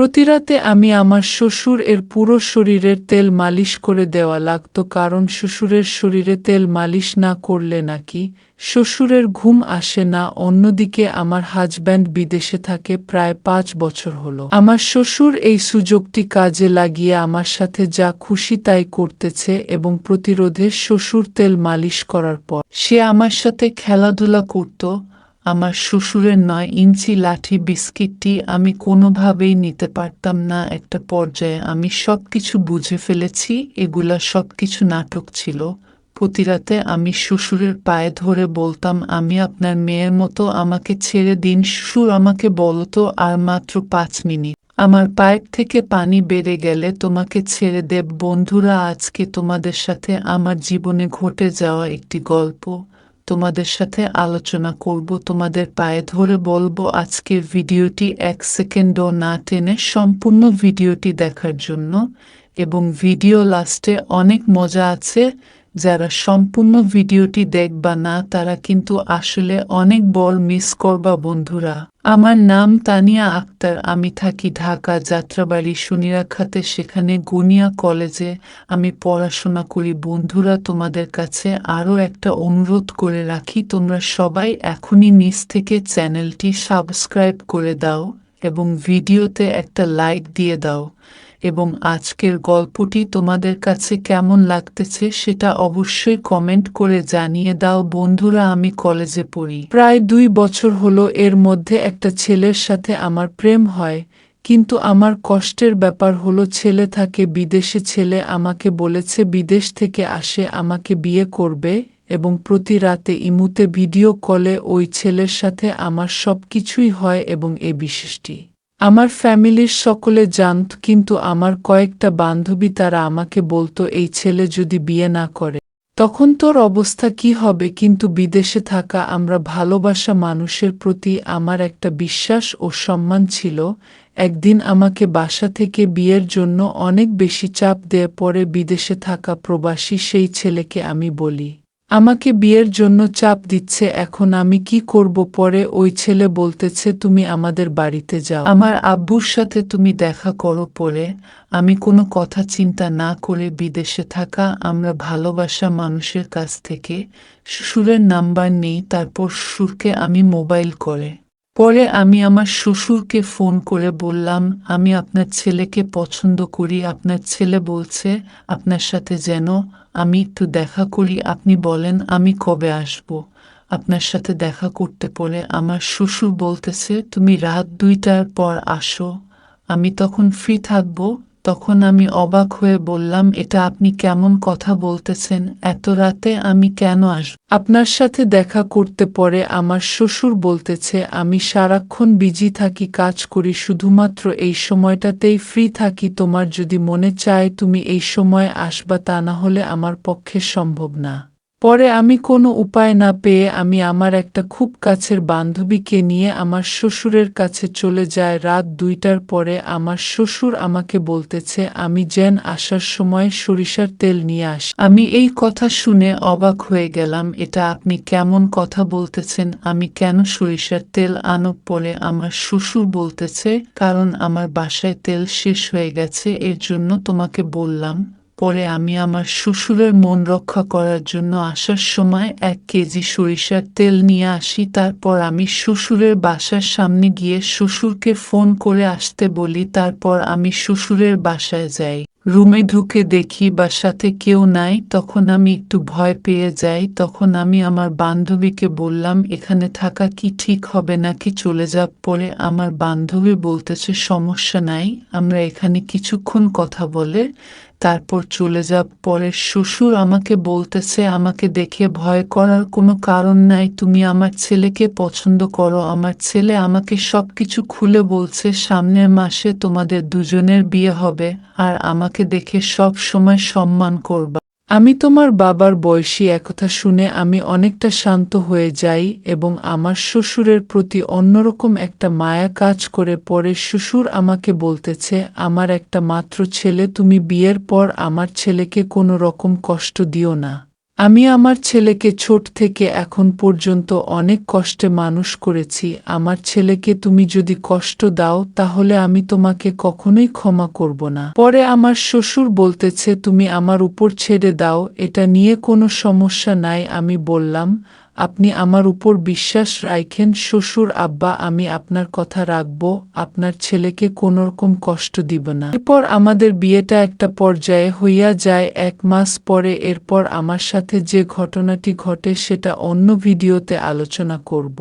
প্রতিরাতে আমি আমার শ্বশুর এর পুরো শরীরের তেল মালিশ করে দেওয়া লাগত, কারণ শ্বশুরের শরীরে তেল মালিশ না করলে নাকি শ্বশুরের ঘুম আসে না। অন্যদিকে আমার হাজব্যান্ড বিদেশে থাকে প্রায় 5 বছর হলো। আমার শ্বশুর এই সুযোগটি কাজে লাগিয়ে আমার সাথে যা খুশি তাই করতেছে, এবং প্রতিরোধে শ্বশুর তেল মালিশ করার পর সে আমার সাথে খেলাধুলা করত। আমার শ্বশুরের 9 ইঞ্চি লাঠি বিস্কিটটি আমি কোনোভাবেই নিতে পারতাম না। একটা পর্যায়ে আমি সবকিছু বুঝে ফেলেছি, এগুলা সবকিছু নাটক ছিল। প্রতিরাতে আমি শ্বশুরের পায়ে ধরে বলতাম, আমি আপনার মেয়ের মতো, আমাকে ছেড়ে দিন। শ্বশুর আমাকে বলতো, আর মাত্র 5 মিনিট, আমার পাইপ থেকে পানি বেড়ে গেলে তোমাকে ছেড়ে দেব। বন্ধুরা, আজকে তোমাদের সাথে আমার জীবনে ঘটে যাওয়া একটি গল্প তোমাদের সাথে আলোচনা করব। তোমাদের পায়ে ধরে বলবো আজকের ভিডিওটি 1 সেকেন্ডও না টেনে সম্পূর্ণ ভিডিওটি দেখার জন্য, এবং ভিডিও লাস্টে অনেক মজা আছে। যারা সম্পূর্ণ ভিডিওটি দেখবা না তারা কিন্তু আসলে অনেক বড় মিস করবা। বন্ধুরা, আমার নাম তানিয়া আক্তার, আমি থাকি ঢাকা যাত্রাবাড়ি সুনিরাখাতে, সেখানে গুনিয়া কলেজে আমি পড়াশোনা করি। বন্ধুরা, তোমাদের কাছে আরও একটা অনুরোধ করে রাখি, তোমরা সবাই এখনই নিচ থেকে চ্যানেলটি সাবস্ক্রাইব করে দাও এবং ভিডিওতে একটা লাইক দিয়ে দাও, এবং আজকের গল্পটি তোমাদের কাছে কেমন লাগতেছে সেটা অবশ্যই কমেন্ট করে জানিয়ে দাও। বন্ধুরা, আমি কলেজে পড়ি, প্রায় 2 বছর হলো। এর মধ্যে একটা ছেলের সাথে আমার প্রেম হয়, কিন্তু আমার কষ্টের ব্যাপার হলো ছেলে থাকে বিদেশে। ছেলে আমাকে বলেছে বিদেশ থেকে আসে আমাকে বিয়ে করবে, এবং প্রতি রাতে ইমুতে ভিডিও কলে ওই ছেলের সাথে আমার সব কিছুই হয়, এবং এই বিশেষটি আমার ফ্যামিলির সকলে জানত। কিন্তু আমার কয়েকটা বান্ধবী তারা আমাকে বলতো, এই ছেলে যদি বিয়ে না করে তখন তোর অবস্থা কি হবে। কিন্তু বিদেশে থাকা আমরা ভালোবাসা মানুষের প্রতি আমার একটা বিশ্বাস ও সম্মান ছিল। একদিন আমাকে বাসা থেকে বিয়ের জন্য অনেক বেশি চাপ দেয়। পরে বিদেশে থাকা প্রবাসী সেই ছেলেকে আমি বলি, আমাকে বিয়ের জন্য চাপ দিচ্ছে, এখন আমি কি করব। পরে ওই ছেলে বলতেছে, তুমি আমাদের বাড়িতে যাও, আমার আব্বুর সাথে তুমি দেখা করো। পরে আমি কোনো কথা চিন্তা না করে বিদেশে থাকা আমরা ভালোবাসা মানুষের কাছ থেকে শ্বশুরের নাম্বার নেই। তারপর শ্বশুরকে আমি মোবাইল করে পরে আমি আমার শ্বশুরকে ফোন করে বললাম, আমি আপনার ছেলেকে পছন্দ করি। আপনার ছেলে বলছে আপনার সাথে যেন আমি একটু দেখা করি। আপনি বলেন আমি কবে আসব আপনার সাথে দেখা করতে। পরে আমার শ্বশুর বলতেছে, তুমি রাত 2টার পর আসো, আমি তখন ফ্রি থাকবো। তখন আমি অবাক হয়ে বললাম, এটা আপনি কেমন কথা বলতেছেন, এত রাতে আমি কেন আসব আপনার সাথে দেখা করতে। পরে আমার শ্বশুর বলতেছে, আমি সারাক্ষণ বিজি থাকি, কাজ করি, শুধুমাত্র এই সময়টাতেই ফ্রি থাকি। তোমার যদি মনে চায় তুমি এই সময় আসবা, তা না হলে আমার পক্ষে সম্ভব না। পরে আমি কোনো উপায় না পেয়ে আমি আমার একটা খুব কাছের বান্ধবীকে নিয়ে আমার শ্বশুরের কাছে চলে যাই। রাত 2টার পরে আমার শ্বশুর আমাকে বলতেছে, আমি যেন আসার সময় সরিষার তেল নিয়ে আসি। আমি এই কথা শুনে অবাক হয়ে গেলাম, এটা আপনি কেমন কথা বলতেছেন, আমি কেন সরিষার তেল আনব। পরে আমার শ্বশুর বলতেছে, কারণ আমার বাসায় তেল শেষ হয়ে গেছে, এর জন্য তোমাকে বললাম। পরে আমি আমার শ্বশুরের মন রক্ষা করার জন্য আসার সময় 1 কেজি সরিষার তেল নিয়ে আসি। তারপর আমি শ্বশুরের বাসার সামনে গিয়ে শ্বশুরকে ফোন করে আসতে বলি। তারপর আমি শ্বশুরের বাসায় যাই, রুমে ঢুকে দেখি বাসাতে কেউ নাই। তখন আমি একটু ভয় পেয়ে যাই। তখন আমি আমার বান্ধবীকে বললাম, এখানে থাকা কি ঠিক হবে নাকি চলে যাব। পরে আমার বান্ধবী বলতেছে, সমস্যা নাই, আমরা এখানে কিছুক্ষণ কথা বলে তারপর চলে যাব। পরে শ্বশুর আমাকে বলতেছে, আমাকে দেখে ভয় করার কোনো কারণ নাই, তুমি আমার ছেলেকে পছন্দ করো। আমার ছেলে আমাকে সবকিছু খুলে বলছে, সামনের মাসে তোমাদের দুজনের বিয়ে হবে, আর আমাকে দেখে সব সময় সম্মান করবা। আমি তোমার বাবার বয়সী। একথা শুনে আমি অনেকটা শান্ত হয়ে যাই, এবং আমার শ্বশুরের প্রতি অন্যরকম একটা মায়া কাজ করে। পরে শ্বশুর আমাকে বলতেছে, আমার একটা মাত্র ছেলে, তুমি বিয়ের পর আমার ছেলেকে কোনো রকম কষ্ট দিও না। আমি আমার ছেলেকে ছোট থেকে এখন পর্যন্ত অনেক কষ্টে মানুষ করেছি। আমার ছেলেকে তুমি যদি কষ্ট দাও তাহলে আমি তোমাকে কখনোই ক্ষমা করব না। পরে আমার শ্বশুর বলতেছে তুমি আমার উপর ছেড়ে দাও, এটা নিয়ে কোনো সমস্যা নাই। আমি বললাম আপনি আমার উপর বিশ্বাস রাখেন শ্বশুর আব্বা, আমি আপনার কথা রাখব, আপনার ছেলেকে কোনোরকম কষ্ট দিব না। এরপর আমাদের বিয়েটা একটা পর্যায়ে হইয়া যায় 1 মাস পরে। এরপর আমার সাথে যে ঘটনাটি ঘটে সেটা অন্য ভিডিওতে আলোচনা করব।